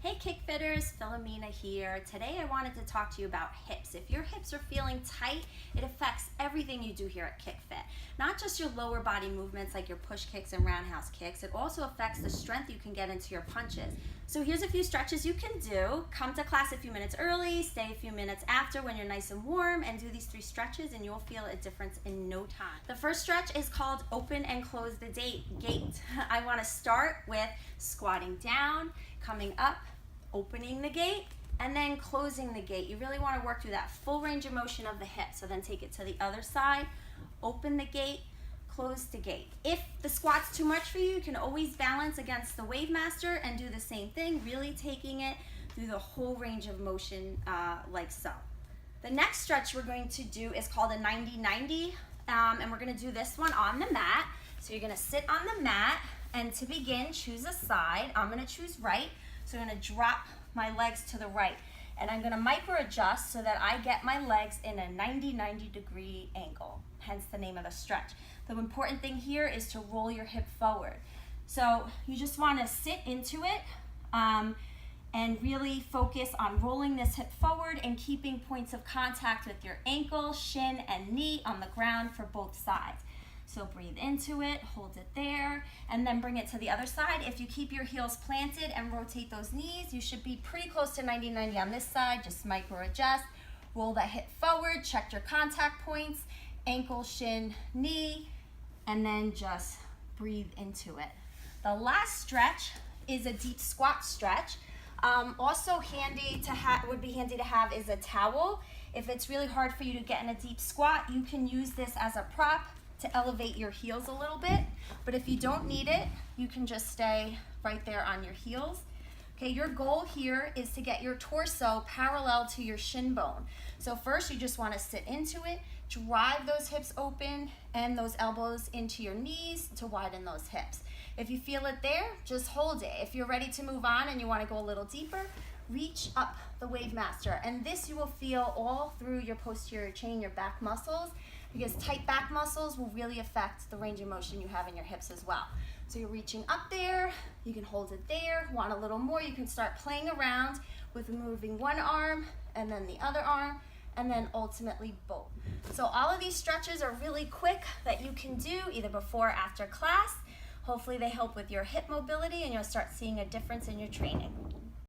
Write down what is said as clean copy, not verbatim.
Hey KickFitters, Philomena here. Today I wanted to talk to you about hips. If your hips are feeling tight, it affects everything you do here at KickFit. Not just your lower body movements like your push kicks and roundhouse kicks, it also affects the strength you can get into your punches. So here's a few stretches you can do. Come to class a few minutes early, stay a few minutes after when you're nice and warm, and do these 3 stretches and you'll feel a difference in no time. The first stretch is called open and close the gate. I want to start with squatting down, coming up, opening the gate, and then closing the gate. You really want to work through that full range of motion of the hip. So then take it to the other side, open the gate, close the gate. If the squat's too much for you, you can always balance against the Wave Master and do the same thing, really taking it through the whole range of motion like so. The next stretch we're going to do is called a 90-90, and we're going to do this one on the mat. So you're going to sit on the mat, and to begin, choose a side. I'm going to choose right. So I'm going to drop my legs to the right, and I'm going to micro adjust so that I get my legs in a 90-90 degree angle, hence the name of the stretch. The important thing here is to roll your hip forward. So you just want to sit into it and really focus on rolling this hip forward and keeping points of contact with your ankle, shin, and knee on the ground for both sides. So breathe into it, hold it there, and then bring it to the other side. If you keep your heels planted and rotate those knees, you should be pretty close to 90-90 on this side. Just micro adjust, roll that hip forward, check your contact points, ankle, shin, knee, and then just breathe into it. The last stretch is a deep squat stretch. Also would be handy to have is a towel. If it's really hard for you to get in a deep squat, you can use this as a prop to elevate your heels a little bit, but if you don't need it, you can just stay right there on your heels. Okay, your goal here is to get your torso parallel to your shin bone. So first you just want to sit into it, drive those hips open and those elbows into your knees to widen those hips. If you feel it there, just hold it. If you're ready to move on and you want to go a little deeper, reach up the Wave Master, and this you will feel all through your posterior chain, your back muscles, because tight back muscles will really affect the range of motion you have in your hips as well. So you're reaching up there, you can hold it there. Want a little more, you can start playing around with moving one arm and then the other arm, and then ultimately both. So all of these stretches are really quick that you can do either before or after class. Hopefully they help with your hip mobility and you'll start seeing a difference in your training.